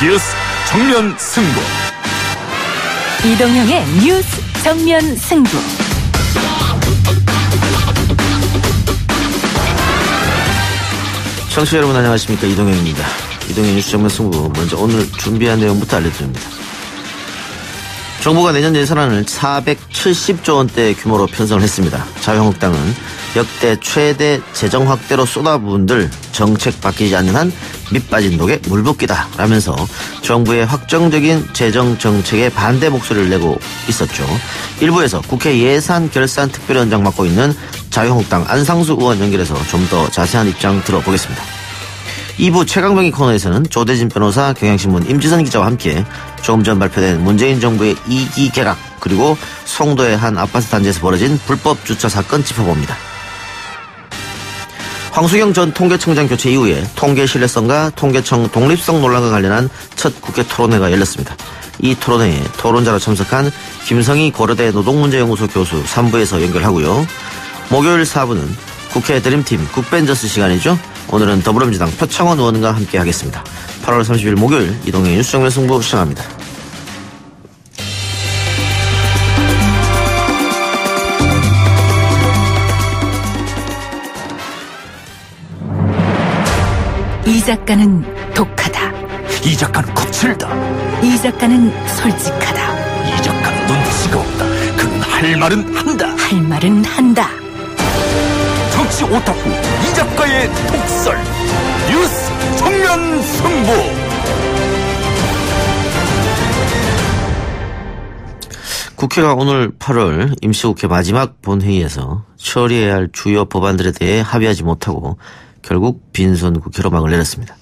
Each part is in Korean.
뉴스 정면 승부. 이동형의 뉴스 정면 승부. 청취자 여러분 안녕하십니까, 이동형입니다. 이동형 뉴스 정면 승부, 먼저 오늘 준비한 내용부터 알려드립니다. 정부가 내년 예산안을 470조 원대 규모로 편성을 했습니다. 자유한국당은 역대 최대 재정 확대로 쏟아부은들 정책 바뀌지 않는 한 밑빠진 독에 물붓기다 라면서 정부의 확정적인 재정 정책에 반대 목소리를 내고 있었죠. 일부에서 국회 예산결산특별위원장 맡고 있는 자유한국당 안상수 의원 연결해서 좀 더 자세한 입장 들어보겠습니다. 2부 최강병기 코너에서는 조대진 변호사, 경향신문 임지선 기자와 함께 조금 전 발표된 문재인 정부의 2기 개각, 그리고 송도의 한 아파트 단지에서 벌어진 불법 주차 사건 짚어봅니다. 황수경 전 통계청장 교체 이후에 통계 신뢰성과 통계청 독립성 논란과 관련한 첫 국회 토론회가 열렸습니다. 이 토론회에 토론자로 참석한 김성희 고려대 노동문제연구소 교수 3부에서 연결하고요. 목요일 4부는 국회 드림팀 국벤져스 시간이죠. 오늘은 더불어민주당 표창원 의원과 함께 하겠습니다. 8월 30일 목요일 이동의 뉴스 정면 승부 시작합니다. 이 작가는 독하다. 이 작가는 거칠다. 이 작가는 솔직하다. 이 작가는 눈치가 없다. 그는 할 말은 한다. 할 말은 한다. 정치 오타쿠 이 작가의 독설. 뉴스 정면 승부. 국회가 오늘 8월 임시국회 마지막 본회의에서 처리해야 할 주요 법안들에 대해 합의하지 못하고 결국 빈손 국회로 막을 내렸습니다.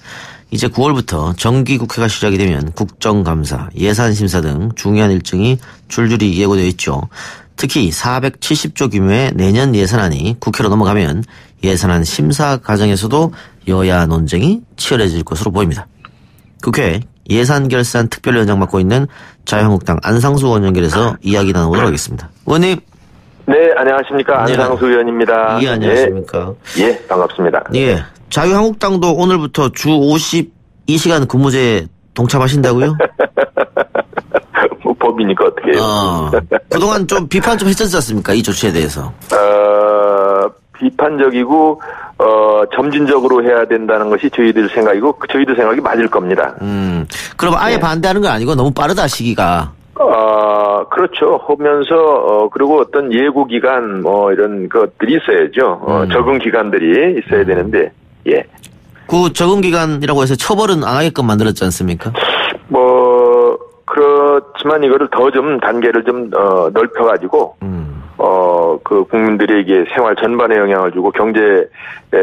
이제 9월부터 정기국회가 시작이 되면 국정감사, 예산심사 등 중요한 일정이 줄줄이 예고되어 있죠. 특히 470조 규모의 내년 예산안이 국회로 넘어가면 예산안 심사 과정에서도 여야 논쟁이 치열해질 것으로 보입니다. 국회 예산결산특별위원장 맡고 있는 자유한국당 안상수 의원 연결해서 이야기 나눠보도록 하겠습니다. 의원님. 네, 안녕하십니까. 네. 안상수 의원입니다. 예, 안녕하십니까. 예, 반갑습니다. 예, 자유한국당도 오늘부터 주 52시간 근무제 동참하신다고요? 뭐 법이니까 어떻게 해요. 그동안 좀 비판 좀 했었지 않습니까? 이 조치에 대해서. 비판적이고 점진적으로 해야 된다는 것이 저희들 생각이고 저희들 생각이 맞을 겁니다. 그럼 아예 네. 반대하는 건 아니고 너무 빠르다, 시기가. 그렇죠. 하면서 그리고 어떤 예고 기간 이런 것들이 있어야죠. 적응 기간들이 있어야 되는데, 예. 그 적응 기간이라고 해서 처벌은 안 하게끔 만들었지 않습니까? 그렇지만 이거를 더 좀 단계를 좀 넓혀가지고 그 국민들에게 생활 전반에 영향을 주고 경제의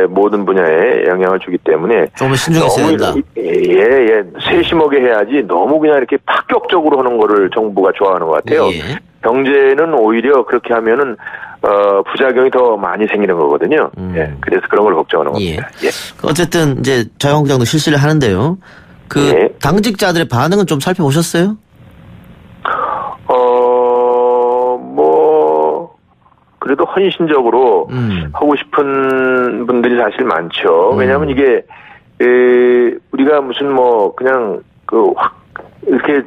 모든 분야에 영향을 주기 때문에 좀 신중했어야 된다. 예, 세심하게 해야지 너무 그냥 이렇게 파격적으로 하는 거를 정부가 좋아하는 것 같아요. 예. 경제는 오히려 그렇게 하면은 부작용이 더 많이 생기는 거거든요. 예, 그래서 그런 걸 걱정하는 겁니다. 예. 어쨌든 이제 자유한국당도 실시를 하는데요. 예. 당직자들의 반응은 좀 살펴보셨어요? 그래도 헌신적으로 하고 싶은 분들이 사실 많죠. 왜냐하면 이게 우리가 무슨 그냥 이렇게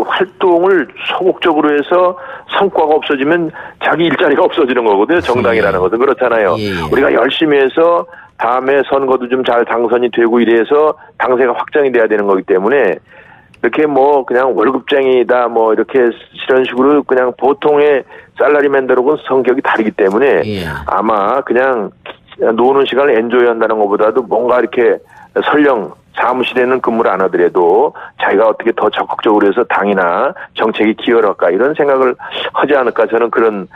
활동을 소극적으로 해서 성과가 없어지면 자기 일자리가 없어지는 거거든요. 정당이라는 것은 그렇잖아요. 예. 우리가 열심히 해서 다음에 선거도 좀 잘 당선이 되고 이래서 당세가 확정이 돼야 되는 거기 때문에 이렇게 그냥 월급쟁이다 이렇게 이런 식으로 그냥 보통의 쌀라리맨들하고는 성격이 다르기 때문에 예. 아마 그냥 노는 시간을 엔조이한다는 것보다도 뭔가 이렇게 설령 사무실에는 근무를 안 하더라도 자기가 어떻게 더 적극적으로 해서 당이나 정책에 기여를 할까 이런 생각을 하지 않을까 저는 그런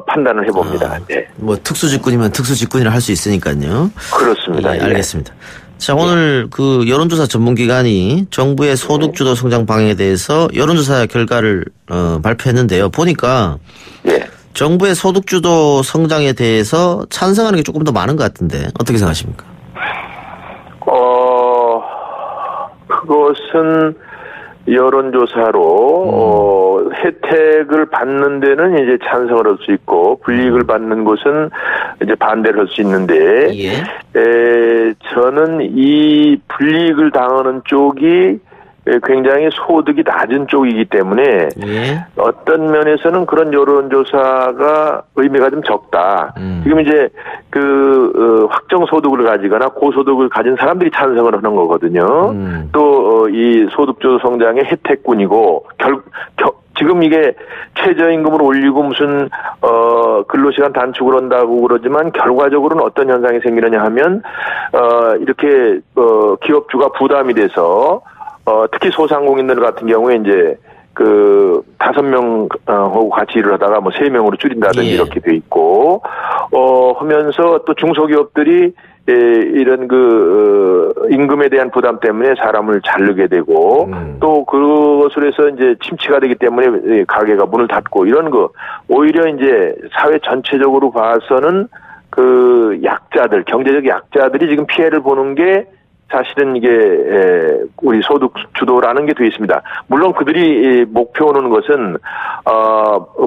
판단을 해봅니다. 네. 특수직군이면 특수직군이라 할 수 있으니까요. 그렇습니다. 예, 알겠습니다. 자, 오늘 그 여론조사 전문기관이 정부의 소득주도 성장 방향에 대해서 여론조사 결과를 발표했는데요. 보니까 예. 정부의 소득주도 성장에 대해서 찬성하는 게 조금 더 많은 것 같은데 어떻게 생각하십니까? 그것은 여론조사로 혜택을 받는 데는 이제 찬성을 할 수 있고 불이익을 받는 곳은 이제 반대를 할 수 있는데 예. 저는 이 불이익을 당하는 쪽이 굉장히 소득이 낮은 쪽이기 때문에 예. 어떤 면에서는 그런 여론조사가 의미가 좀 적다. 지금 이제 확정 소득을 가지거나 고소득을 가진 사람들이 찬성을 하는 거거든요. 또 이 소득주도 성장의 혜택군이고 지금 이게 최저임금을 올리고 무슨 근로시간 단축을 한다고 그러지만 결과적으로는 어떤 현상이 생기느냐 하면 이렇게 기업주가 부담이 돼서 특히 소상공인들 같은 경우에 이제 5명하고 같이 일을 하다가 3명으로 줄인다든지 예. 이렇게 돼 있고 하면서 또 중소기업들이 이런 임금에 대한 부담 때문에 사람을 자르게 되고 또 그것으로 해서 이제 침체가 되기 때문에 가게가 문을 닫고 이런 거 오히려 이제 사회 전체적으로 봐서는 약자들 경제적 약자들이 지금 피해를 보는 게 사실은 이게 우리 소득 주도라는 게 되어 있습니다. 물론 그들이 목표하는 것은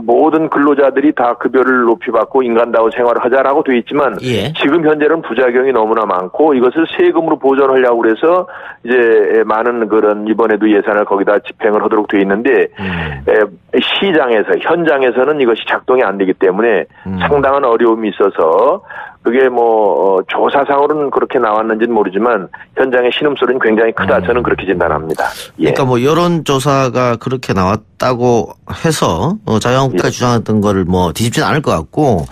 모든 근로자들이 다 급여를 높이 받고 인간다운 생활을 하자라고 되어 있지만 예. 지금 현재는 부작용이 너무나 많고 이것을 세금으로 보전하려고 그래서 이제 많은 그런 이번에도 예산을 거기다 집행을 하도록 되어 있는데 시장에서 현장에서는 이것이 작동이 안 되기 때문에 상당한 어려움이 있어서 그게 조사상으로는 그렇게 나왔는지는 모르지만 현장의 신음소리는 굉장히 크다. 저는 그렇게 진단합니다. 예. 그러니까 여론조사가 그렇게 나왔다고 해서 자유한국당이 주장했던 거를 뒤집지는 않을 것 같고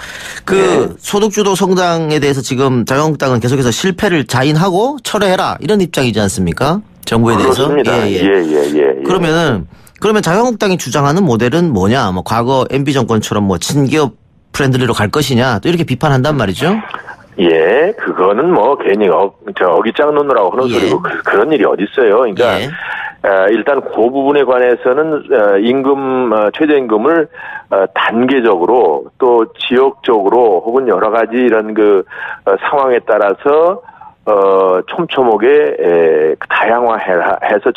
소득주도 성장에 대해서 지금 자유한국당은 계속해서 실패를 자인하고 철회해라 이런 입장이지 않습니까? 정부에 대해서. 그렇습니다. 예. 그러면 자유한국당이 주장하는 모델은 뭐냐? 과거 MB 정권처럼 친기업 프렌들리로 갈 것이냐 또 이렇게 비판한단 말이죠. 예, 그거는 괜히 어깃장 놓느라고 하는 소리고 그런 일이 어디 있어요. 그러니까 일단 그 부분에 관해서는 최저임금을 단계적으로 또 지역적으로 혹은 여러 가지 이런 상황에 따라서 촘촘하게 다양화해서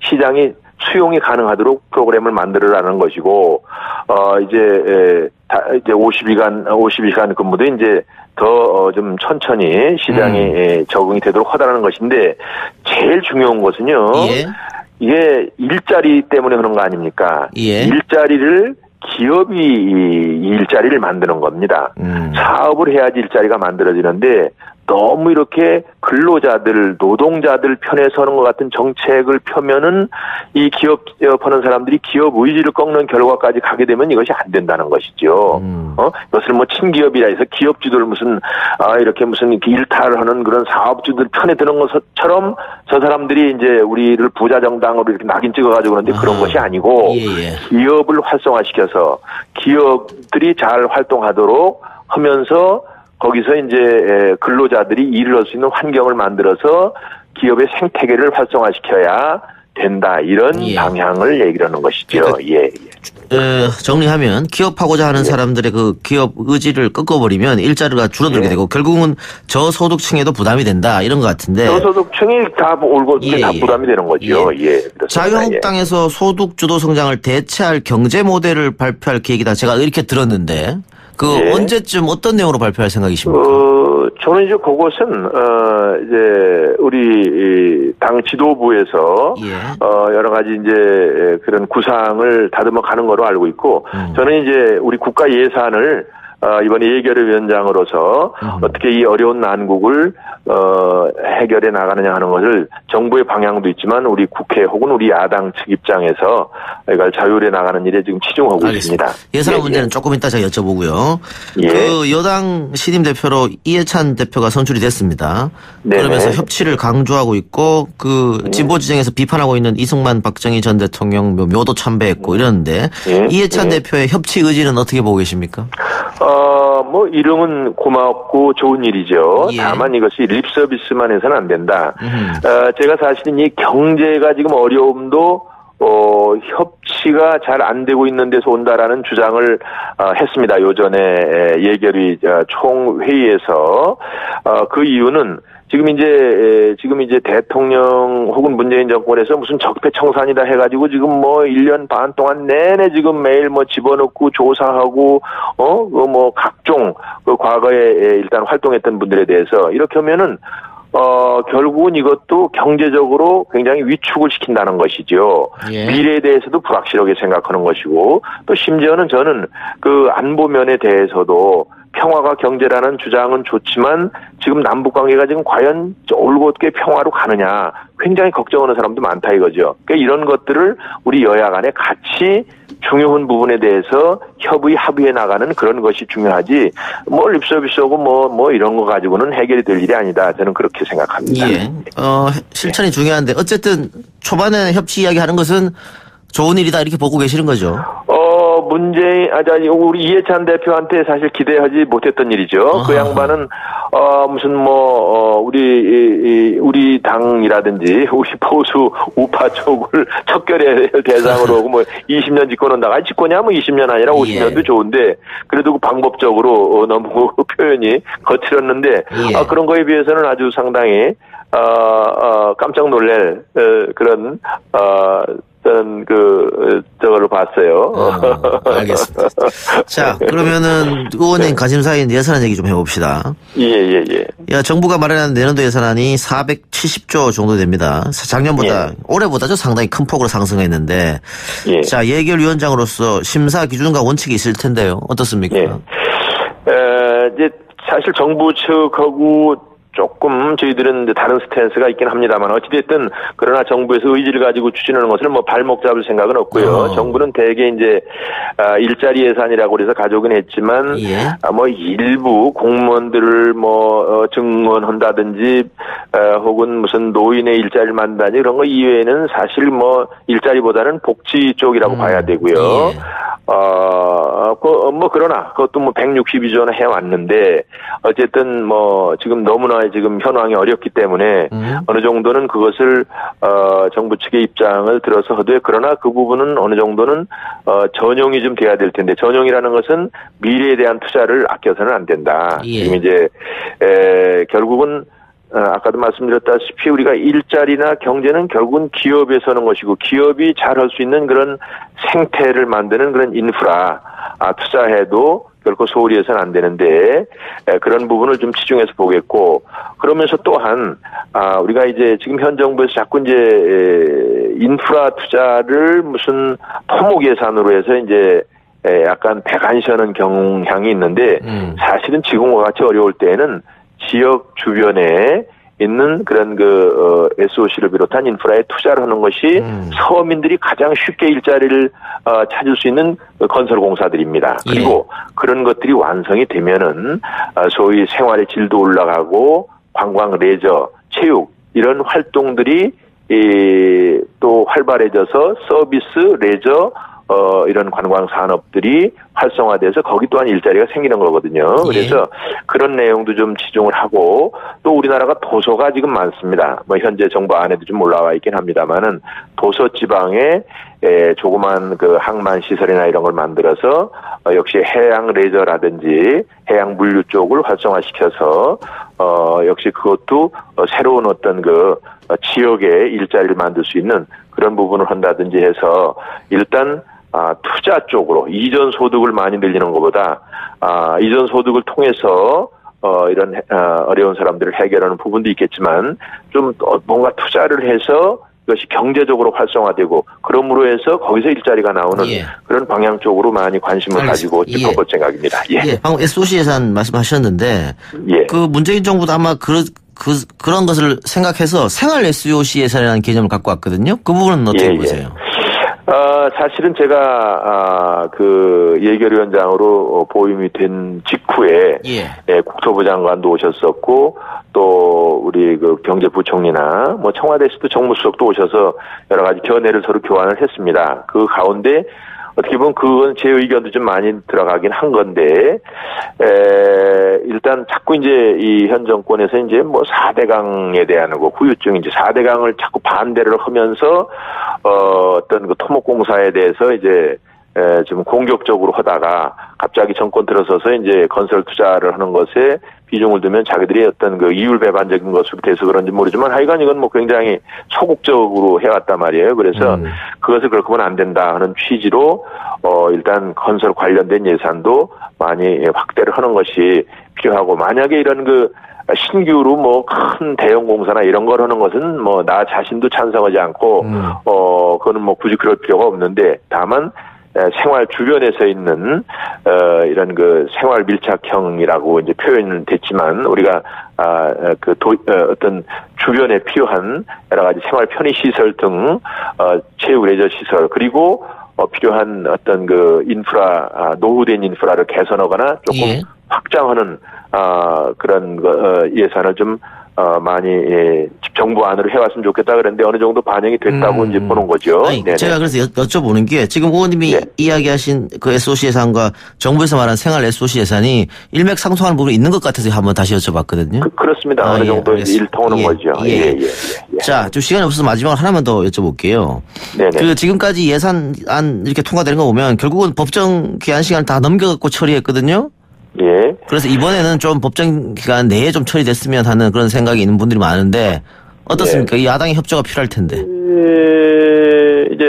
시장이 수용이 가능하도록 프로그램을 만들어라는 것이고, 이제 52시간 근무도 이제 더 좀 천천히 시장에 적응이 되도록 하다라는 것인데, 제일 중요한 것은요, 이게 일자리 때문에 그런 거 아닙니까? 일자리를 기업이 일자리를 만드는 겁니다. 사업을 해야지 일자리가 만들어지는데, 너무 이렇게 근로자들, 노동자들 편에 서는 것 같은 정책을 펴면은 이 기업하는 사람들이 기업 의지를 꺾는 결과까지 가게 되면 이것이 안 된다는 것이죠. 이것을 친기업이라 해서 기업주들 이렇게 일탈을 하는 그런 사업주들 편에 드는 것처럼 저 사람들이 이제 우리를 부자 정당으로 이렇게 낙인 찍어가지고 그러는데 그런 것이 아니고 기업을 활성화시켜서 기업들이 잘 활동하도록 하면서 거기서 이제 근로자들이 일을 할 수 있는 환경을 만들어서 기업의 생태계를 활성화시켜야 된다. 이런 방향을 얘기를 하는 것이죠. 정리하면 기업하고자 하는 사람들의 기업 의지를 꺾어버리면 일자리가 줄어들게 되고 결국은 저소득층에도 부담이 된다. 이런 것 같은데. 저소득층이 다 올고 다 부담이 되는 거죠. 자유한국당에서 소득주도 성장을 대체할 경제 모델을 발표할 계획이다. 제가 이렇게 들었는데. 언제쯤 어떤 내용으로 발표할 생각이십니까? 저는 이제 그것은, 이제, 우리 당 지도부에서, 여러 가지 이제 그런 구상을 다듬어 가는 거로 알고 있고, 저는 이제 우리 국가 예산을 이번에 예결위원장으로서 어떻게 이 어려운 난국을 해결해 나가느냐 하는 것을 정부의 방향도 있지만 우리 국회 혹은 우리 야당 측 입장에서 이걸 자율해 나가는 일에 지금 치중하고 있습니다. 예산 문제는 조금 이따 제가 여쭤보고요. 여당 신임 대표로 이해찬 대표가 선출이 됐습니다. 그러면서 협치를 강조하고 있고 진보 지정에서 비판하고 있는 이승만 박정희 전 대통령 묘도 참배했고 이러는데 이해찬 대표의 협치 의지는 어떻게 보고 계십니까? 이름은 고맙고 좋은 일이죠. 다만 이것이 립 서비스만 해서는 안 된다. 제가 사실은 이 경제가 지금 어려움도 협치가 잘 안 되고 있는 데서 온다라는 주장을 했습니다. 요전에 예결위 총회의에서 그 이유는 지금 이제 대통령 혹은 문재인 정권에서 무슨 적폐청산이다 해가지고 지금 뭐 1년 반 동안 내내 지금 매일 뭐 집어넣고 조사하고 뭐 각종 그 과거에 일단 활동했던 분들에 대해서 이렇게 하면은 결국은 이것도 경제적으로 굉장히 위축을 시킨다는 것이죠. 예. 미래에 대해서도 불확실하게 생각하는 것이고, 또 심지어는 저는 그 안보면에 대해서도 평화가 경제라는 주장은 좋지만 지금 남북 관계가 지금 과연 올곧게 평화로 가느냐 굉장히 걱정하는 사람도 많다 이거죠. 그러니까 이런 것들을 우리 여야 간에 같이 중요한 부분에 대해서 합의해 나가는 그런 것이 중요하지 뭐 립서비스하고 뭐 이런 거 가지고는 해결이 될 일이 아니다. 저는 그렇게 생각합니다. 예. 실천이 중요한데 어쨌든 초반에 협치 이야기하는 것은 좋은 일이다 이렇게 보고 계시는 거죠. 우리 이해찬 대표한테 사실 기대하지 못했던 일이죠. 그 양반은 무슨 우리 당이라든지 우리 보수 우파 쪽을 척결해야 될 대상으로 하고 20년 집권한다가 집권이야 20년 아니라 50년도 예. 좋은데 그래도 방법적으로 너무 표현이 거칠었는데 예. 그런 거에 비해서는 아주 상당히 깜짝 놀랄 그런 저거를 봤어요. 알겠습니다. 자, 그러면은 의원님 관심사인 예산 얘기 좀 해봅시다. 예. 야, 정부가 마련한 내년도 예산안이 470조 정도 됩니다. 작년보다, 예. 올해보다도 상당히 큰 폭으로 상승했는데, 예. 자, 예결위원장으로서 심사 기준과 원칙이 있을 텐데요. 어떻습니까? 예. 이제 사실 정부 측하고 조금 저희들은 다른 스탠스가 있긴 합니다만 어찌됐든 그러나 정부에서 의지를 가지고 추진하는 것을 발목 잡을 생각은 없고요. 정부는 대개 이제 일자리 예산이라고 그래서 가져오긴 했지만 예. 일부 공무원들을 증원한다든지 혹은 무슨 노인의 일자리를 만든다든지 이런 거 이외에는 사실 일자리보다는 복지 쪽이라고 봐야 되고요. 예. 그러나 그것도 162조나 해왔는데 어쨌든 지금 너무나 지금 현황이 어렵기 때문에 어느 정도는 그것을 정부 측의 입장을 들어서 하되 그러나 그 부분은 어느 정도는 전용이 좀 돼야 될 텐데 전용이라는 것은 미래에 대한 투자를 아껴서는 안 된다. 예. 지금 이제 결국은 아까도 말씀드렸다시피 우리가 일자리나 경제는 결국은 기업에서 하는 것이고 기업이 잘할 수 있는 그런 생태를 만드는 그런 인프라 투자해도 결코 소홀히 해서는 안 되는데 그런 부분을 좀 치중해서 보겠고 그러면서 또한 우리가 이제 지금 현 정부에서 자꾸 이제 인프라 투자를 무슨 토목 예산으로 해서 이제 약간 배관시하는 경향이 있는데 사실은 지금과 같이 어려울 때에는 지역 주변에 있는 그런 SOC를 비롯한 인프라에 투자를 하는 것이 서민들이 가장 쉽게 일자리를 찾을 수 있는 건설 공사들입니다. 그리고 그런 것들이 완성이 되면은 소위 생활의 질도 올라가고 관광, 레저, 체육 이런 활동들이 또 활발해져서 서비스, 레저 이런 관광 산업들이 활성화돼서 거기 또한 일자리가 생기는 거거든요. 그래서 그런 내용도 좀 치중을 하고 또 우리나라가 도서가 지금 많습니다. 현재 정부 안에도 좀 올라와 있긴 합니다만은 도서 지방에 조그만 항만 시설이나 이런 걸 만들어서 역시 해양 레저라든지 해양 물류 쪽을 활성화시켜서 역시 그것도 새로운 어떤 지역의 일자리를 만들 수 있는 그런 부분을 한다든지 해서 일단 투자 쪽으로 이전 소득을 많이 늘리는 것보다 이전 소득을 통해서 이런 어려운 사람들을 해결하는 부분도 있겠지만 좀 뭔가 투자를 해서 이것이 경제적으로 활성화되고 그러므로 해서 거기서 일자리가 나오는 그런 방향 쪽으로 많이 관심을 가지고 짚어볼 생각입니다. 방금 SOC 예산 말씀하셨는데 그 문재인 정부도 아마 그런 것을 생각해서 생활 SOC 예산이라는 개념을 갖고 왔거든요. 그 부분은 어떻게 보세요? 사실은 제가 예결위원장으로 보임이 된 직후에 국토부 장관도 오셨었고 또 우리 경제부총리나 청와대에서도 정무수석도 오셔서 여러 가지 견해를 서로 교환을 했습니다. 그 가운데 어떻게 보면 그건 제 의견도 좀 많이 들어가긴 한 건데, 일단 자꾸 이제 이 현 정권에서 이제 4대강에 대한 후유증, 이제 4대강을 자꾸 반대를 하면서, 어떤 토목공사에 대해서 이제, 좀 공격적으로 하다가 갑자기 정권 들어서서 이제 건설 투자를 하는 것에 비중을 두면 자기들이 어떤 그 이율 배반적인 것으로 돼서 그런지 모르지만 하여간 이건 뭐 굉장히 소극적으로 해왔단 말이에요. 그래서 그것을 그렇게 하면 안 된다 하는 취지로 일단 건설 관련된 예산도 많이 확대를 하는 것이 필요하고 만약에 이런 그 신규로 뭐 큰 대형 공사나 이런 걸 하는 것은 뭐 나 자신도 찬성하지 않고 그거는 뭐 굳이 그럴 필요가 없는데 다만 생활 주변에서 있는 이런 그 생활 밀착형이라고 이제 표현은 됐지만 우리가 어떤 주변에 필요한 여러 가지 생활 편의 시설 등 체육 레저 시설 그리고 필요한 어떤 그 인프라 노후된 인프라를 개선하거나 조금 확장하는 그런 예산을 좀 많이 정부 안으로 해왔으면 좋겠다 그랬는데 어느 정도 반영이 됐다고 이제 보는 거죠. 아니, 제가 그래서 여쭤보는 게 지금 의원님이 이야기하신 그 SOC 예산과 정부에서 말한 생활 SOC 예산이 일맥상통하는 부분이 있는 것 같아서 한번 다시 여쭤봤거든요. 그렇습니다. 어느 정도 일통하는 거죠. 자, 좀 시간이 없어서 마지막으로 하나만 더 여쭤볼게요. 그 지금까지 예산안 이렇게 통과되는 거 보면 결국은 법정 기한 시간을 다 넘겨갖고 처리했거든요. 그래서 이번에는 좀 법정 기간 내에 좀 처리됐으면 하는 그런 생각이 있는 분들이 많은데 어떻습니까? 이 야당의 협조가 필요할 텐데. 이제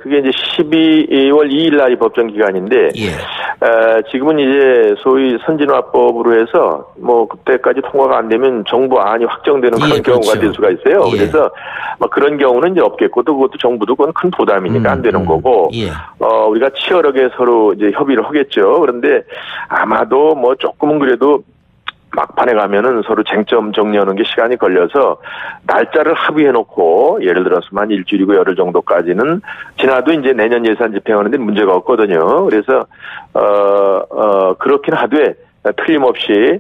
그게 이제 12월 2일 날이 법정 기간인데 지금은 이제 소위 선진화법으로 해서 뭐 그때까지 통과가 안 되면 정부 안이 확정되는 그런 경우가 될 수가 있어요. 그래서 뭐 그런 경우는 이제 없겠고 또 그것도 정부도 그건 큰 부담이니까 안 되는 거고 우리가 치열하게 서로 이제 협의를 하겠죠. 그런데 아마도 뭐 조금은 그래도 막판에 가면은 서로 쟁점 정리하는 게 시간이 걸려서 날짜를 합의해놓고 예를 들어서만 일주일이고 열흘 정도까지는 지나도 이제 내년 예산 집행하는데 문제가 없거든요. 그래서 그렇긴 하되 틀림없이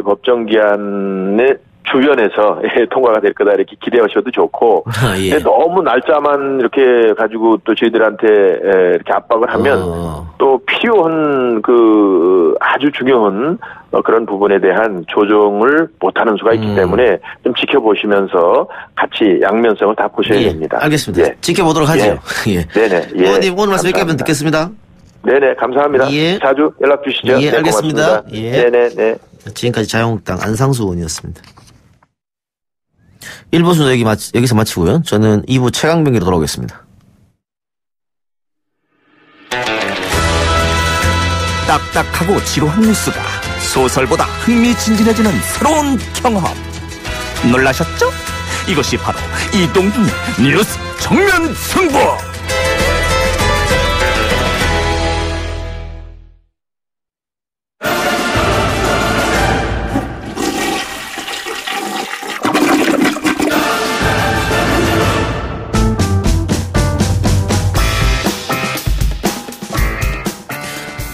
법정 기한에 주변에서 통과가 될 거다 이렇게 기대하셔도 좋고 근데 너무 날짜만 이렇게 가지고 또 저희들한테 이렇게 압박을 하면 또 필요한 그 아주 중요한 그런 부분에 대한 조정을 못하는 수가 있기 때문에 좀 지켜보시면서 같이 양면성을 다 보셔야 됩니다. 알겠습니다. 지켜보도록 하죠. 네네. 의원님 오늘 말씀 여기까지 듣겠습니다. 네네, 감사합니다. 자주 연락 주시죠. 알겠습니다. 네네. 지금까지 자유한국당 안상수 의원이었습니다. 1부 순서 여기서 마치고요. 저는 2부 최강병기로 돌아오겠습니다. 딱딱하고 지루한 뉴스가 소설보다 흥미진진해지는 새로운 경험. 놀라셨죠? 이것이 바로 이동준의 뉴스 정면 승부.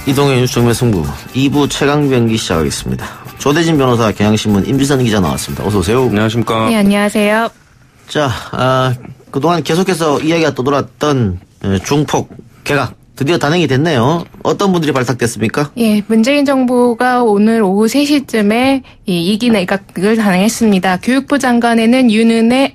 이동의 뉴스 정면 승부 2부 최강병기 시작하겠습니다. 조대진 변호사, 경향신문 임지선 기자 나왔습니다. 어서 오세요. 안녕하십니까. 네, 안녕하세요. 자, 그동안 계속해서 이야기가 떠돌았던 중폭 개각 드디어 단행이 됐네요. 어떤 분들이 발탁됐습니까? 예, 문재인 정부가 오늘 오후 3시쯤에 이 2기 내각을 단행했습니다. 교육부 장관에는 유은혜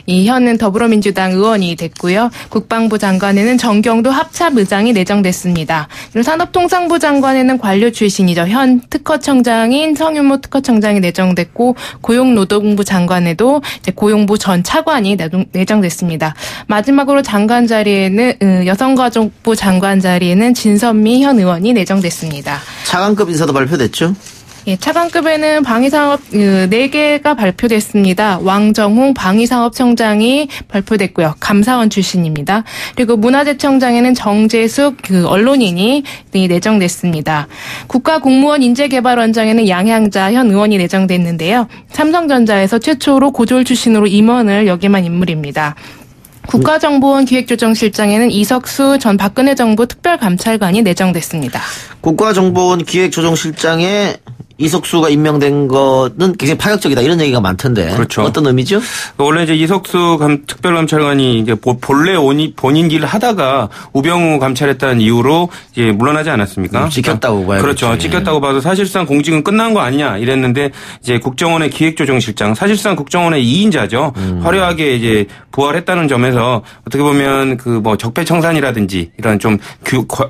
현 더불어민주당 의원이 됐고요. 국방부 장관에는 정경도 합참의장이 내정됐습니다. 그리고 산업통상부 장관에는 관료 출신이죠. 현 특허청장인 성윤모 특허청장이 내정됐고 고용노동부 장관에도 이제 고용부 전 차관이 내정됐습니다. 마지막으로 장관 자리에는 여성가족부 장관 자리에는 진선미 현 의원이 내정됐습니다. 차관급 인사도 발표됐죠? 예, 차관급에는 방위사업 4개가 발표됐습니다. 왕정홍 방위사업청장이 발표됐고요. 감사원 출신입니다. 그리고 문화재청장에는 정재숙 언론인이 내정됐습니다. 국가공무원 인재개발원장에는 양향자 현 의원이 내정됐는데요. 삼성전자에서 최초로 고졸 출신으로 임원을 역임한 인물입니다. 국가정보원 기획조정실장에는 이석수 전 박근혜 정부 특별감찰관이 내정됐습니다. 국가정보원 기획조정실장에 이석수가 임명된 거는 굉장히 파격적이다 이런 얘기가 많던데. 그렇죠. 어떤 의미죠? 원래 이제 이석수 특별감찰관이 이제 본래 본인 일을 하다가 우병우 감찰했다는 이유로 이제 물러나지 않았습니까? 찍혔다고 봐요. 그렇죠. 찍혔다고 봐서 사실상 공직은 끝난 거 아니냐 이랬는데 이제 국정원의 기획조정실장 사실상 국정원의 2인자죠. 화려하게 이제 부활했다는 점에서 어떻게 보면 그 뭐 적폐청산이라든지 이런 좀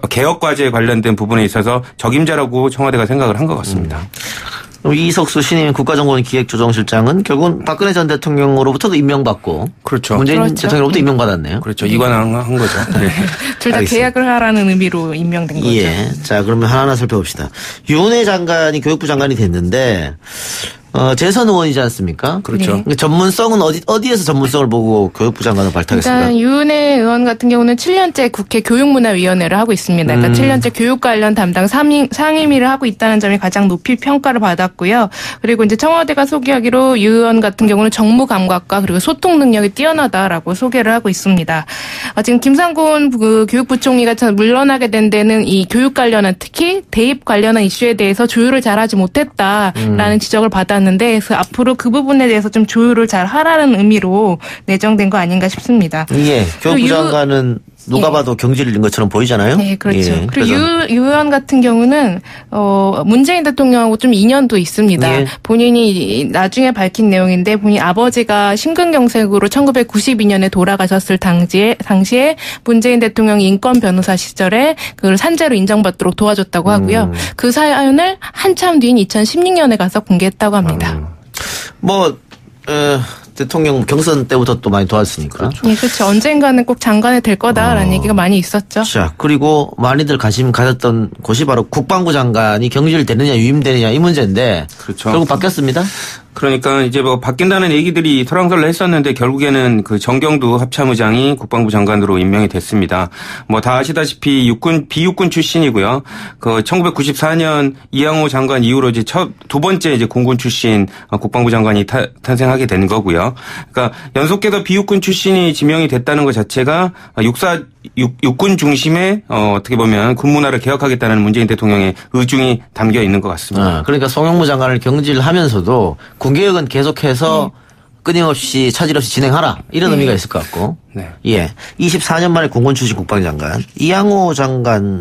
개혁 과제에 관련된 부분에 있어서 적임자라고 청와대가 생각을 한 것 같습니다. 그럼 이석수 신임 국가정보원 기획조정실장은 결국은 박근혜 전 대통령으로부터도 임명받고 그렇죠. 문재인 그렇죠. 대통령으로부터 임명받았네요. 그렇죠. 이관한 거죠. 네. 둘 다 알겠습니다. 계약을 하라는 의미로 임명된 거죠. 예. 자, 그러면 하나하나 살펴봅시다. 윤해 장관이 교육부 장관이 됐는데 재선 의원이지 않습니까? 그렇죠. 네. 전문성은 어디에서 전문성을 보고 교육부 장관을 발탁했습니까? 일단 유은혜 의원 같은 경우는 7년째 국회 교육문화위원회를 하고 있습니다. 그러니까 7년째 교육 관련 담당 상임위를 하고 있다는 점이 가장 높이 평가를 받았고요. 그리고 이제 청와대가 소개하기로 유 의원 같은 경우는 정무 감각과 그리고 소통 능력이 뛰어나다라고 소개를 하고 있습니다. 지금 김상곤 교육부총리가 물러나게 된 데는 이 교육 관련한 특히 대입 관련한 이슈에 대해서 조율을 잘하지 못했다라는 지적을 받았는데 그래서 앞으로 그 부분에 대해서 좀 조율을 잘 하라는 의미로 내정된 거 아닌가 싶습니다. 예. 교육부 장관은 누가 봐도 경질을 잃은 것처럼 보이잖아요. 네, 그렇죠. 예, 그리고 유 의원 같은 경우는 문재인 대통령하고 좀 인연도 있습니다. 예. 본인이 나중에 밝힌 내용인데 본인 아버지가 심근경색으로 1992년에 돌아가셨을 당시에 문재인 대통령이 인권 변호사 시절에 그걸 산재로 인정받도록 도와줬다고 하고요. 그 사연을 한참 뒤인 2016년에 가서 공개했다고 합니다. 대통령 경선 때부터 또 많이 도왔으니까. 네, 그렇죠. 언젠가는 꼭 장관이 될 거다라는 얘기가 많이 있었죠. 자, 그리고 많이들 관심 가졌던 곳이 바로 국방부 장관이 경질되느냐 유임되느냐 이 문제인데 그렇죠. 결국 바뀌었습니다. 그러니까 이제 뭐 바뀐다는 얘기들이 설왕설래 했었는데 결국에는 그 정경두 합참의장이 국방부 장관으로 임명이 됐습니다. 뭐 다 아시다시피 비육군 출신이고요. 그 1994년 이양호 장관 이후로 이제 두 번째 이제 공군 출신 국방부 장관이 탄생하게 된 거고요. 그러니까 연속해서 비육군 출신이 지명이 됐다는 것 자체가 육군 중심의 어떻게 보면 군 문화를 개혁하겠다는 문재인 대통령의 의중이 담겨 있는 것 같습니다. 그러니까 송영무 장관을 경질하면서도 군개혁은 계속해서 끊임없이 차질 없이 진행하라 이런 의미가 있을 것 같고. 네. 예. 24년 만에 공군 출신 국방장관 이양호 장관이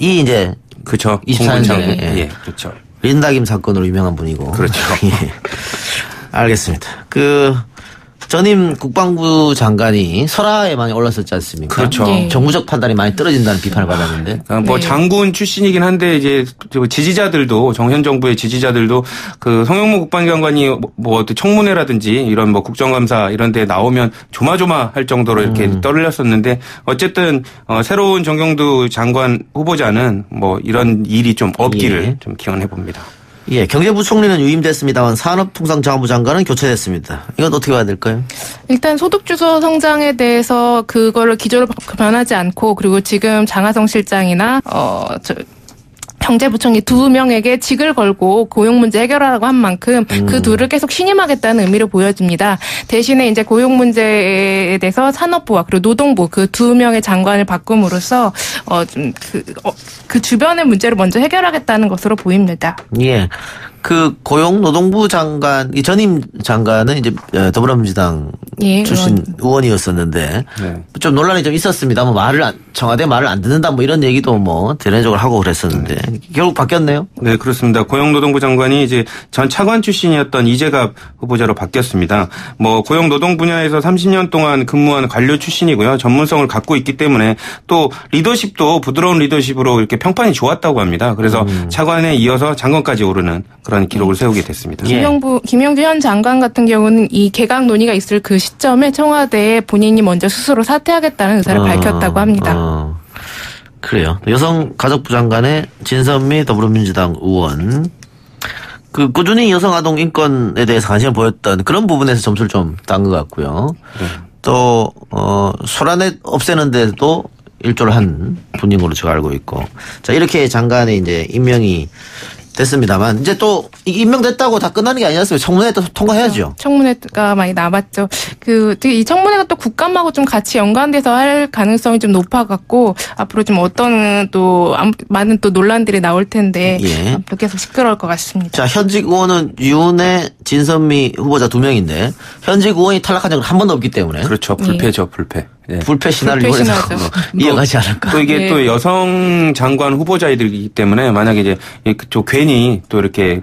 이제 그렇죠. 24년 전에 예, 그렇죠. 린다김 사건으로 유명한 분이고. 그렇죠. 예. 알겠습니다. 전임 국방부 장관이 설화에 많이 올랐었지 않습니까? 그렇죠. 네. 정무적 판단이 많이 떨어진다는 비판을 받았는데. 뭐 네. 장군 출신이긴 한데 이제 지지자들도 정 정부의 지지자들도 그 송영무 국방장관이 뭐 청문회라든지 이런 뭐 국정감사 이런 데 나오면 조마조마할 정도로 이렇게 떠올렸었는데 어쨌든 새로운 정경두 장관 후보자는 뭐 이런 일이 좀 없기를 예. 좀 기원해 봅니다. 예, 경제부총리는 유임됐습니다만 산업통상자원부 장관은 교체됐습니다. 이건 어떻게 봐야 될까요? 일단 소득주도 성장에 대해서 그거를 기조를 변하지 않고 그리고 지금 장하성 실장이나 경제부총리 두 명에게 직을 걸고 고용 문제 해결하라고 한 만큼 그 둘을 계속 신임하겠다는 의미로 보여집니다. 대신에 이제 고용 문제에 대해서 산업부와 그리고 노동부 그 두 명의 장관을 바꿈으로써 그 주변의 문제를 먼저 해결하겠다는 것으로 보입니다. 예. 고용노동부 장관, 이 전임 장관은 이제 더불어민주당 예, 출신 의원이었었는데 네. 좀 논란이 좀 있었습니다. 청와대 말을 안 듣는다 뭐 이런 얘기도 뭐 대내적으로 하고 그랬었는데 결국 바뀌었네요. 네, 그렇습니다. 고용노동부 장관이 이제 전 차관 출신이었던 이재갑 후보자로 바뀌었습니다. 뭐 고용노동 분야에서 30년 동안 근무한 관료 출신이고요. 전문성을 갖고 있기 때문에 또 리더십도 부드러운 리더십으로 이렇게 평판이 좋았다고 합니다. 그래서 차관에 이어서 장관까지 오르는 그런 기록을 세우게 됐습니다. 예. 김영주 현 장관 같은 경우는 이 개각 논의가 있을 그 시점에 청와대에 본인이 먼저 스스로 사퇴하겠다는 의사를 밝혔다고 합니다. 그래요. 여성가족부 장관의 진선미 더불어민주당 의원. 꾸준히 여성 아동 인권에 대해서 관심을 보였던 그런 부분에서 점수를 좀 딴 것 같고요. 네. 또 소란에 없애는 데도 일조를 한 분인 걸로 제가 알고 있고. 자, 이렇게 장관의 이제 임명이 됐습니다만 이제 또 임명됐다고 다 끝나는 게 아니었습니다. 청문회 또 통과해야죠. 청문회가 많이 남았죠. 이 청문회가 또 국감하고 좀 같이 연관돼서 할 가능성이 좀 높아갖고 앞으로 좀 어떤 또 많은 또 논란들이 나올 텐데 예. 앞으로 계속 시끄러울 것 같습니다. 자, 현직 의원은 윤해, 진선미 후보자 2명인데 현직 의원이 탈락한 적은 한 번도 없기 때문에 그렇죠. 불패죠, 불패. 예. 불패 신화를 불패 이용해서 신화죠. 이어가지 않을까. 또 이게 예. 또 여성 장관 후보자이기 때문에 만약에 이제 또 괜히 또 이렇게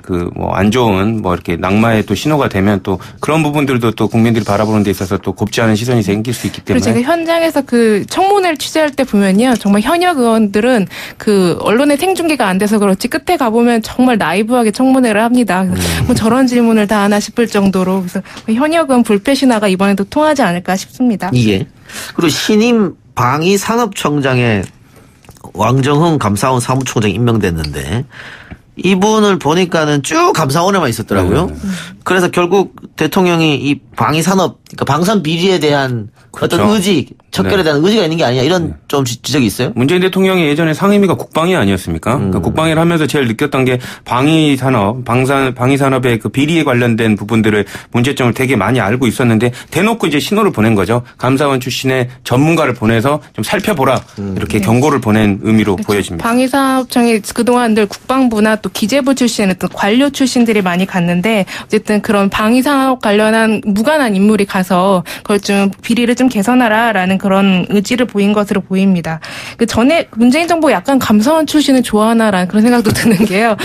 안 좋은 이렇게 낙마의 또 신호가 되면 또 그런 부분들도 또 국민들이 바라보는 데 있어서 또 곱지 않은 시선이 생길 수 있기 때문에. 그리고 제가 현장에서 청문회를 취재할 때 보면요. 정말 현역 의원들은 언론의 생중계가 안 돼서 그렇지 끝에 가보면 정말 나이브하게 청문회를 합니다. 뭐 저런 질문을 다 하나 싶을 정도로. 그래서 현역 의원 불패 신화가 이번에도 통하지 않을까 싶습니다. 이게. 그리고 신임 방위산업청장에 왕정흥 감사원 사무총장이 임명됐는데 이분을 보니까는 쭉 감사원에만 있었더라고요. 그래서 결국 대통령이 이 방위산업, 그러니까 방산 비리에 대한 그렇죠. 어떤 의지, 척결에 대한 의지가 있는 게 아니냐 이런 좀 지적이 있어요? 문재인 대통령이 예전에 상임위가 국방위 아니었습니까? 그러니까 국방위를 하면서 제일 느꼈던 게 방위산업의 그 비리에 관련된 부분들을 문제점을 되게 많이 알고 있었는데 대놓고 이제 신호를 보낸 거죠. 감사원 출신의 전문가를 보내서 좀 살펴보라 이렇게 경고를 보낸 의미로 그렇죠. 보여집니다. 방위산업청이 그동안 늘 국방부나 또 기재부 출신의 또 관료 출신들이 많이 갔는데 어쨌든 그런 방위산업 관련한 무관한 인물이 가서 그걸 좀 비리를 좀 개선하라라는 그런 의지를 보인 것으로 보입니다. 전에 문재인 정부 약간 감사원 출신을 좋아하나라는 그런 생각도 드는 게요.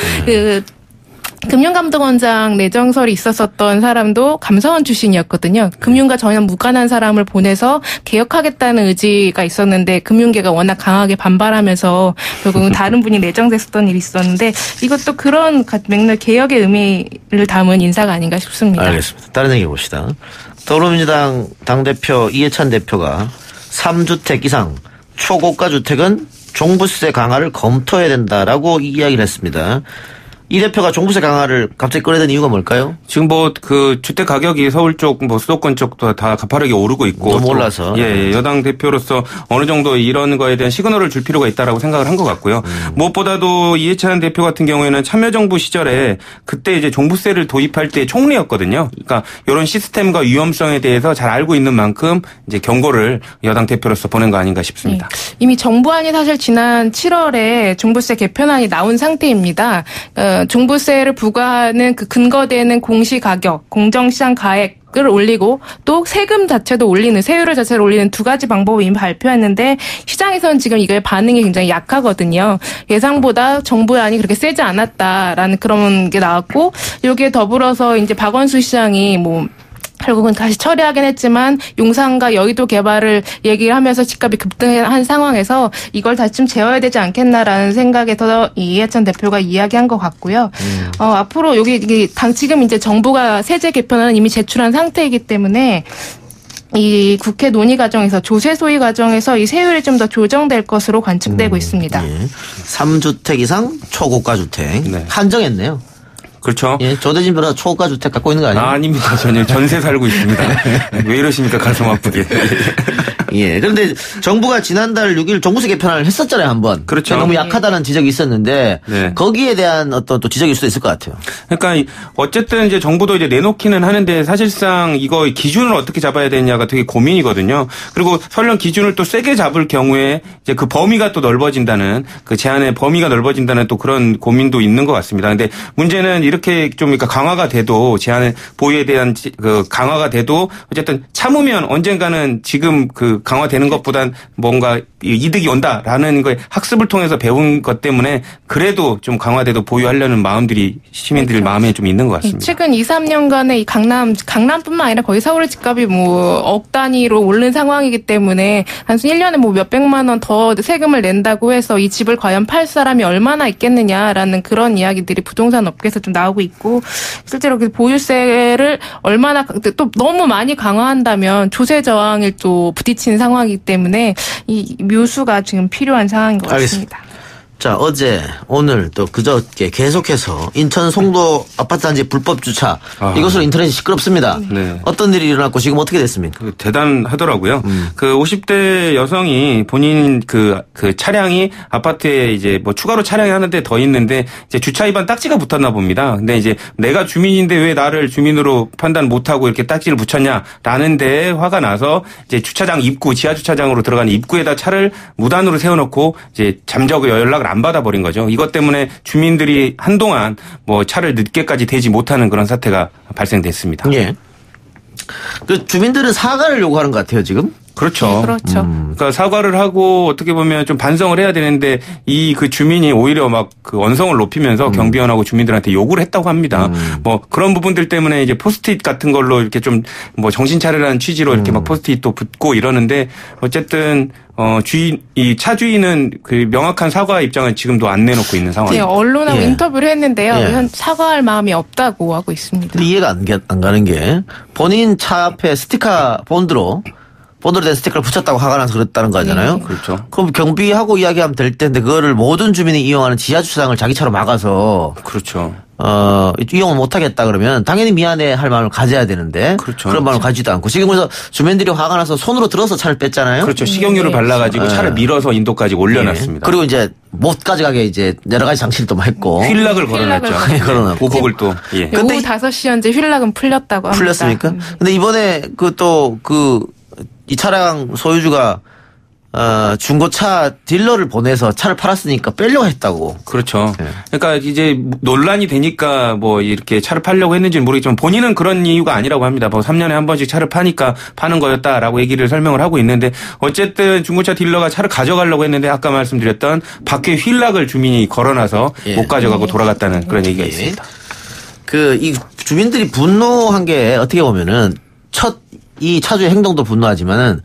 금융감독원장 내정설이 있었었던 사람도 감사원 출신이었거든요. 금융과 전혀 무관한 사람을 보내서 개혁하겠다는 의지가 있었는데 금융계가 워낙 강하게 반발하면서 결국은 다른 분이 내정됐었던 일이 있었는데 이것도 그런 맥락 개혁의 의미를 담은 인사가 아닌가 싶습니다. 알겠습니다. 다른 얘기 봅시다. 더불어민주당 당대표 이해찬 대표가 3주택 이상 초고가 주택은 종부세 강화를 검토해야 된다라고 이야기를 했습니다. 이 대표가 종부세 강화를 갑자기 꺼내던 이유가 뭘까요? 지금 주택 가격이 서울 쪽, 수도권 쪽도 다 가파르게 오르고 있고. 너무 올라서. 예, 여당 대표로서 어느 정도 이런 거에 대한 시그널을 줄 필요가 있다라고 생각을 한 것 같고요. 무엇보다도 이해찬 대표 같은 경우에는 참여정부 시절에 그때 이제 종부세를 도입할 때 총리였거든요. 그러니까 이런 시스템과 위험성에 대해서 잘 알고 있는 만큼 이제 경고를 여당 대표로서 보낸 거 아닌가 싶습니다. 네. 이미 정부안이 사실 지난 7월에 종부세 개편안이 나온 상태입니다. 종부세를 부과하는 그 근거되는 공시가격, 공정시장 가액을 올리고 또 세금 자체도 올리는, 세율을 자체를 올리는 두 가지 방법을 이미 발표했는데 시장에서는 지금 이거의 반응이 굉장히 약하거든요. 예상보다 정부안이 그렇게 세지 않았다라는 그런 게 나왔고 여기에 더불어서 이제 박원순 시장이 결국은 다시 처리하긴 했지만 용산과 여의도 개발을 얘기를 하면서 집값이 급등한 상황에서 이걸 다시 좀 재워야 되지 않겠나라는 생각에서 이해찬 대표가 이야기한 것 같고요. 앞으로 지금 이제 정부가 세제 개편안은 이미 제출한 상태이기 때문에 이 국회 논의 과정에서 조세 소위 과정에서 이 세율이 좀 더 조정될 것으로 관측되고 있습니다. 예. 3주택 이상 초고가 주택. 네. 한정했네요. 그렇죠. 예, 조대진 변호사 초고가 주택 갖고 있는 거 아니에요? 아닙니다. 전혀 전세 살고 있습니다. 왜 이러십니까? 가슴 아프게. 예. 그런데 정부가 지난달 6일 종부세 개편을 했었잖아요, 한번. 그렇죠. 너무 약하다는 지적이 있었는데 네. 거기에 대한 어떤 또 지적일 수도 있을 것 같아요. 그러니까 어쨌든 이제 정부도 이제 내놓기는 하는데 사실상 이거 기준을 어떻게 잡아야 되냐가 되게 고민이거든요. 그리고 설령 기준을 또 세게 잡을 경우에 이제 그 범위가 또 넓어진다는 그 제한의 범위가 넓어진다는 또 그런 고민도 있는 것 같습니다. 근데 문제는 이렇게 좀 그러니까 강화가 돼도 제한의 보유에 대한 그 강화가 돼도 어쨌든 참으면 언젠가는 지금 그 강화되는 것보단 뭔가 이득이 온다라는 거에 학습을 통해서 배운 것 때문에 그래도 좀 강화돼도 보유하려는 마음들이 시민들 그렇죠. 마음에 좀 있는 것 같습니다. 최근 2, 3년간의 이 강남뿐만 아니라 거의 서울의 집값이 억 단위로 오른 상황이기 때문에 단순 1년에 몇백만 원 더 세금을 낸다고 해서 이 집을 과연 팔 사람이 얼마나 있겠느냐라는 그런 이야기들이 부동산 업계에서 좀 나오고 있고 실제로 그 보유세를 얼마나 또 너무 많이 강화한다면 조세 저항에 또 부딪히는 상황이기 때문에 이 묘수가 지금 필요한 상황인 것 같습니다. 자, 어제, 오늘 또 그저께 계속해서 인천 송도 아파트 단지 불법 주차. 이것으로 인터넷이 시끄럽습니다. 네. 어떤 일이 일어났고 지금 어떻게 됐습니까? 대단하더라고요. 그 50대 여성이 본인 그 차량이 아파트에 이제 뭐 추가로 차량이 하는데 더 있는데 이제 주차 위반 딱지가 붙었나 봅니다. 근데 이제 내가 주민인데 왜 나를 주민으로 판단 못하고 이렇게 딱지를 붙였냐라는 데 화가 나서 이제 주차장 입구, 지하 주차장으로 들어가는 입구에다 차를 무단으로 세워놓고 이제 잠적을 연락을 안 받아버린 거죠. 이것 때문에 주민들이 한동안 뭐 차를 늦게까지 대지 못하는 그런 사태가 발생됐습니다. 예. 그 주민들은 사과를 요구하는 것 같아요, 지금? 그렇죠. 네, 그렇죠. 그러니까 사과를 하고 어떻게 보면 좀 반성을 해야 되는데 이 그 주민이 오히려 막 그 언성을 높이면서 경비원하고 주민들한테 욕을 했다고 합니다. 뭐 그런 부분들 때문에 이제 포스트잇 같은 걸로 이렇게 좀 뭐 정신 차리라는 취지로 이렇게 막 포스트잇도 붙고 이러는데 어쨌든 이 차 주인은 그 명확한 사과 입장을 지금도 안 내놓고 있는 상황입니다. 네, 언론하고 예. 인터뷰를 했는데요. 예. 사과할 마음이 없다고 하고 있습니다. 근데 이해가 안 가는 게 본인 차 앞에 스티커 본드로 된 스티커를 붙였다고 화가 나서 그랬다는 거잖아요. 네. 그렇죠. 그럼 경비하고 이야기하면 될 텐데 그거를 모든 주민이 이용하는 지하 주차장을 자기 차로 막아서 그렇죠. 이용을 못하겠다 그러면 당연히 미안해 할 마음을 가져야 되는데 그렇죠. 그런 마음을 가지도 않고 지금 그래서 주민들이 화가 나서 손으로 들어서 차를 뺐잖아요. 그렇죠. 식용유를 발라가지고 차를 밀어서 인도까지 올려놨습니다. 그리고 이제 못 가져가게 이제 여러 가지 장치를 또 했고 휠락을 걸어놨죠. 걸어놨고. 보복을 또. 예. 오후 5시 현재 휠락은 풀렸다고 합니다. 풀렸습니까? 근데 이번에 이 차량 소유주가 중고차 딜러를 보내서 차를 팔았으니까 빼려고 했다고. 그렇죠. 그러니까 이제 논란이 되니까 뭐 이렇게 차를 팔려고 했는지는 모르겠지만 본인은 그런 이유가 아니라고 합니다. 뭐 3년에 한 번씩 차를 파니까 파는 거였다라고 얘기를 설명을 하고 있는데 어쨌든 중고차 딜러가 차를 가져가려고 했는데 아까 말씀드렸던 밖에 휠락을 주민이 걸어놔서 못 가져가고 돌아갔다는 그런 얘기가 있습니다. 이 주민들이 분노한 게 어떻게 보면은 이 차주의 행동도 분노하지만은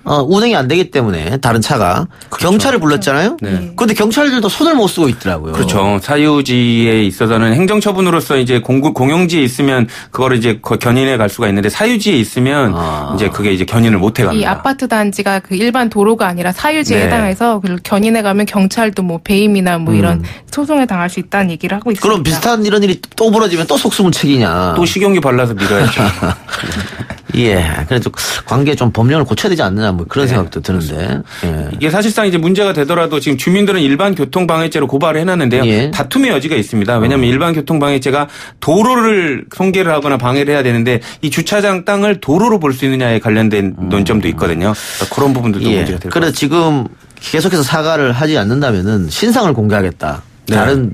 운행이 안 되기 때문에 다른 차가 경찰을 불렀잖아요. 네. 그런데 경찰들도 손을 못 쓰고 있더라고요. 그렇죠. 사유지에 있어서는 행정처분으로서 이제 공용지에 있으면 그거를 이제 견인해 갈 수가 있는데 사유지에 있으면 이제 그게 이제 견인을 못 해갑니다. 이 아파트 단지가 그 일반 도로가 아니라 사유지에 네. 해당해서 견인해 가면 경찰도 뭐 배임이나 뭐 이런 소송에 당할 수 있다는 얘기를 하고 있습니다. 그럼 비슷한 이런 일이 또 벌어지면 또 속수문 책이냐. 또 식용유 발라서 밀어야죠. 예. 그래서 관계에 좀 법령을 고쳐야 되지 않느냐 뭐 그런 생각도 드는데. 예. 이게 사실상 이제 문제가 되더라도 지금 주민들은 일반 교통방해죄로 고발을 해놨는데요. 예. 다툼의 여지가 있습니다. 왜냐하면 일반 교통방해죄가 도로를 통계를 하거나 방해를 해야 되는데 이 주차장 땅을 도로로 볼 수 있느냐에 관련된 논점도 있거든요. 그러니까 그런 부분들도 문제가 될 것 같습니다. 그래 지금 계속해서 사과를 하지 않는다면은 신상을 공개하겠다. 네. 다른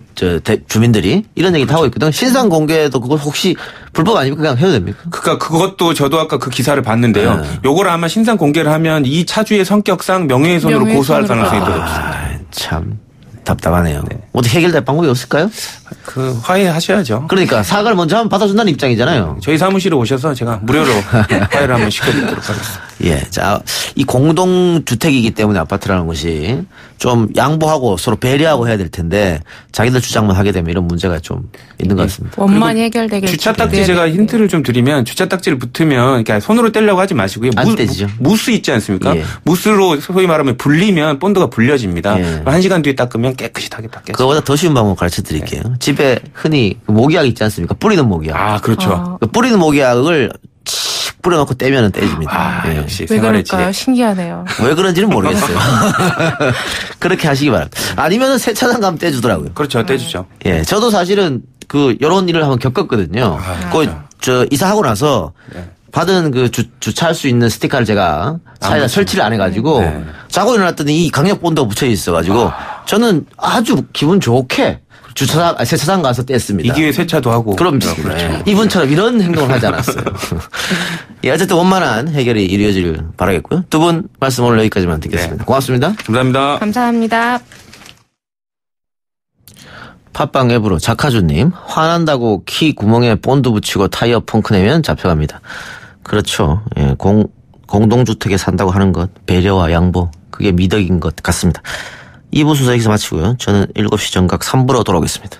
주민들이 이런 얘기 다 하고 있거든. 신상 공개도 그거 혹시 불법 아닙니까? 그냥 해도 됩니까? 그러니까 그것도 저도 아까 그 기사를 봤는데요. 네. 요걸 아마 신상 공개를 하면 이 차주의 성격상 명예훼손으로 고소할 가능성이 더 높습니다. 참 답답하네요. 어떻게 해결될 방법이 없을까요? 그 화해하셔야죠. 그러니까 사과를 먼저 한번 받아준다는 입장이잖아요. 저희 사무실에 오셔서 제가 무료로 화해를 한번 시켜드리도록 하겠습니다. 예. 자, 이 공동주택이기 때문에 아파트라는 것이 좀 양보하고 서로 배려하고 해야 될 텐데 자기들 주장만 하게 되면 이런 문제가 좀 있는 것 같습니다. 원만히 해결되길 주차 딱지 제가 힌트를 좀 드리면 주차 딱지를 붙으면 그러니까 손으로 떼려고 하지 마시고요. 안 떼지죠. 무스 있지 않습니까? 예. 무스로 소위 말하면 불리면 본드가 불려집니다. 예. 1시간 뒤에 닦으면 깨끗이 닦여요. 그거보다 더 쉬운 방법 가르쳐 드릴게요. 집에 흔히 모기약 있지 않습니까? 뿌리는 모기약. 아, 그렇죠. 그 뿌리는 모기약을 칙 뿌려놓고 떼면 떼집니다. 예. 역시 왜 생활의 그럴까요? 지혜. 신기하네요. 왜 그런지는 모르겠어요. 그렇게 하시기 바랍니다. 아니면은 세차장 가면 떼주더라고요. 그렇죠. 떼주죠. 예, 저도 사실은 요런 일을 한번 겪었거든요. 이사하고 나서 받은 주차할 수 있는 스티커를 제가 차에다 설치를 안 해가지고 자고 일어났더니 이 강력 본드가 붙여 있어가지고 저는 아주 기분 좋게 세차장 가서 뗐습니다. 이 기회에 세차도 하고. 그럼 그렇죠. 이분처럼 이런 행동을 하지 않았어요. 예, 어쨌든 원만한 해결이 이루어지길 바라겠고요. 두 분 말씀 오늘 여기까지만 듣겠습니다. 고맙습니다. 감사합니다. 감사합니다. 팟빵 앱으로 작가주님, 화난다고 키 구멍에 본드 붙이고 타이어 펑크 내면 잡혀갑니다. 그렇죠. 예, 공동주택에 산다고 하는 것, 배려와 양보, 그게 미덕인 것 같습니다. 2부 순서 여기서 마치고요. 저는 7시 정각 3부로 돌아오겠습니다.